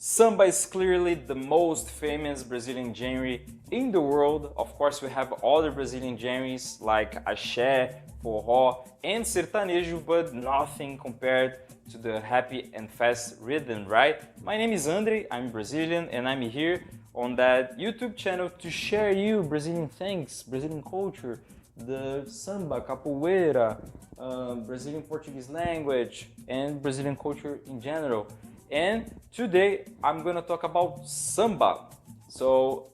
Samba is clearly the most famous Brazilian genre in the world. Of course, we have other Brazilian genres like axé, forró, and sertanejo, but nothing compared to the happy and fast rhythm, right? My name is Andrey, I'm Brazilian, and I'm here on that YouTube channel to share you Brazilian things, Brazilian culture, the samba, capoeira, Brazilian Portuguese language, and Brazilian culture in general. And today I'm gonna talk about samba. So,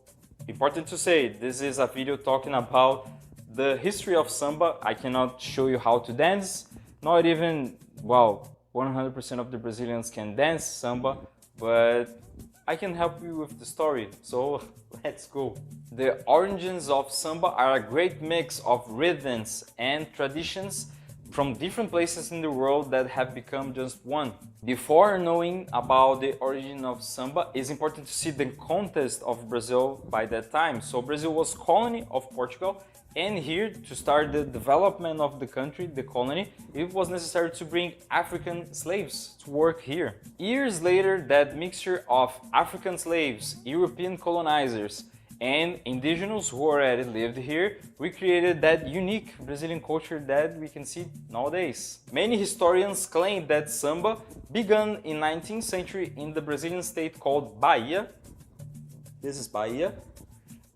important to say, this is a video talking about the history of samba. I cannot show you how to dance, not even, well, 100% of the Brazilians can dance samba, but I can help you with the story, so let's go. The origins of samba are a great mix of rhythms and traditions from different places in the world that have become just one. Before knowing about the origin of samba, it's important to see the context of Brazil by that time. So Brazil was colony of Portugal, and here to start the development of the country, the colony, it was necessary to bring African slaves to work here. Years later, that mixture of African slaves, European colonizers, and indigenous who already lived here, we created that unique Brazilian culture that we can see nowadays. Many historians claim that samba began in 19th century in the Brazilian state called Bahia. This is Bahia.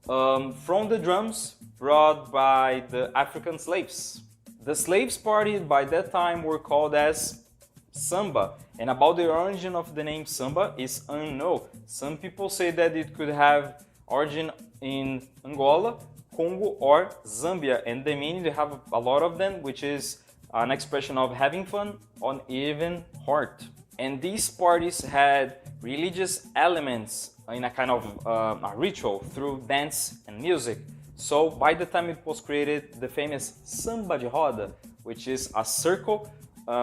From the drums brought by the African slaves. The slaves party by that time were called as samba, and about the origin of the name samba is unknown. Some people say that it could have origin in Angola, Congo, or Zambia, and the meaning they have a lot of them, which is an expression of having fun on even heart. And these parties had religious elements in a kind of a ritual through dance and music. So by the time it was created, the famous samba de roda, which is a circle,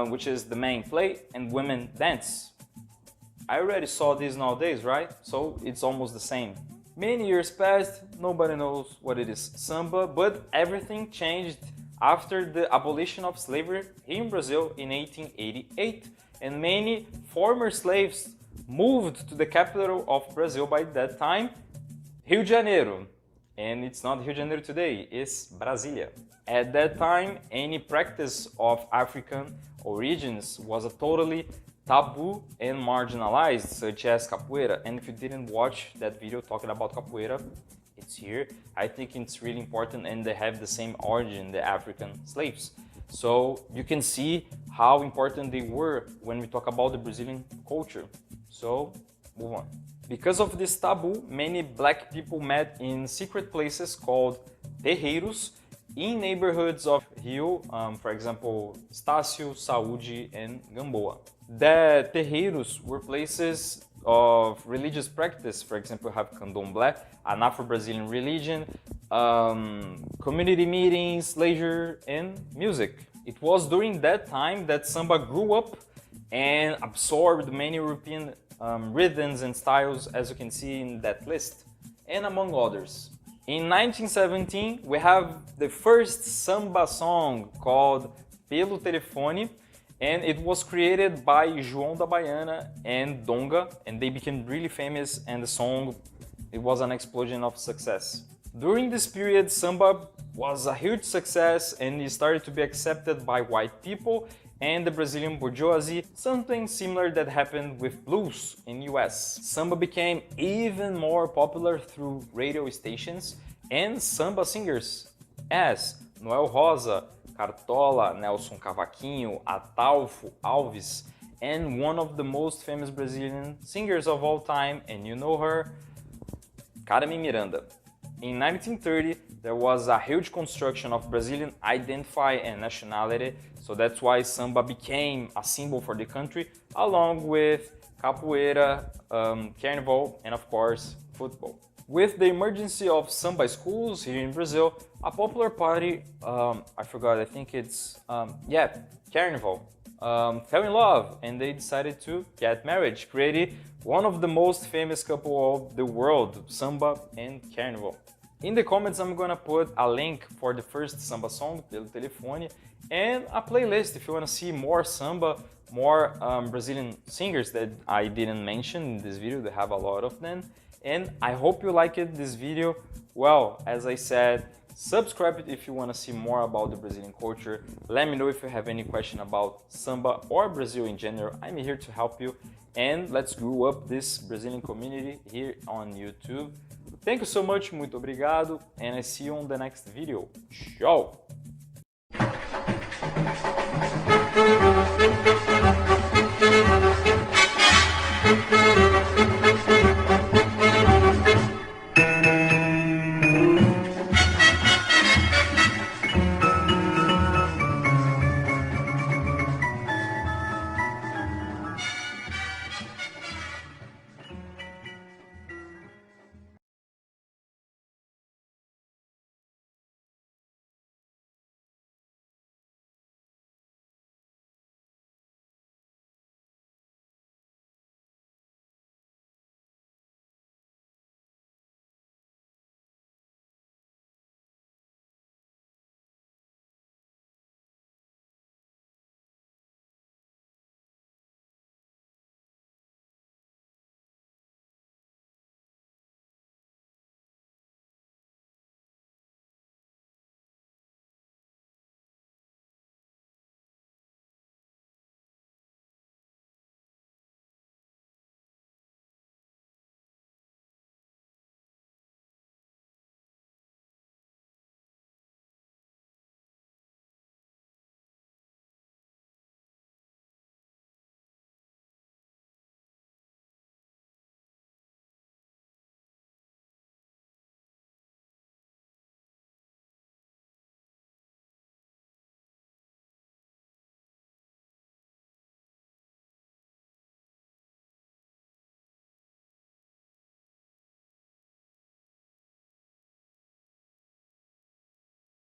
which is the main play, and women dance. I already saw this nowadays, right? So it's almost the same. Many years passed, nobody knows what it is samba, but everything changed after the abolition of slavery in Brazil in 1888, and many former slaves moved to the capital of Brazil by that time, Rio de Janeiro. And it's not Rio de Janeiro today, it's Brasilia. At that time, any practice of African origins was a totally taboo and marginalized, such as capoeira. And if you didn't watch that video talking about capoeira, it's here. I think it's really important, and they have the same origin, the African slaves. So you can see how important they were when we talk about the Brazilian culture. So move on. Because of this taboo, many black people met in secret places called terreiros in neighborhoods of Rio, for example, Estácio, Saúde, and Gamboa. The terreiros were places of religious practice. For example, you have candomblé, an Afro-Brazilian religion, community meetings, leisure, and music. It was during that time that samba grew up and absorbed many European rhythms and styles, as you can see in that list, and among others. In 1917, we have the first samba song called Pelo Telefone, and it was created by João da Baiana and Donga, and they became really famous, and the song, it was an explosion of success. During this period, samba was a huge success, and it started to be accepted by white people and the Brazilian bourgeoisie, something similar that happened with blues in US. Samba became even more popular through radio stations and samba singers as Noel, Rosa, Cartola, Nelson Cavaquinho, Ataulfo, Alves, and one of the most famous Brazilian singers of all time, and you know her, Carmen Miranda. In 1930, there was a huge construction of Brazilian identity and nationality, so that's why samba became a symbol for the country, along with capoeira, carnival, and of course, football. With the emergence of samba schools here in Brazil, a popular party, I forgot, I think it's, carnival, fell in love, and they decided to get married, creating one of the most famous couple of the world, samba and carnival. In the comments, I'm gonna put a link for the first samba song, Pelo Telefone, and a playlist if you wanna see more samba more Brazilian singers that I didn't mention in this video. They have a lot of them. And I hope you liked this video. Well, as I said, subscribe if you want to see more about the Brazilian culture. Let me know if you have any question about Samba or Brazil in general. I'm here to help you. And let's grow up this Brazilian community here on YouTube. Thank you so much, muito obrigado, and I see you on the next video. Ciao!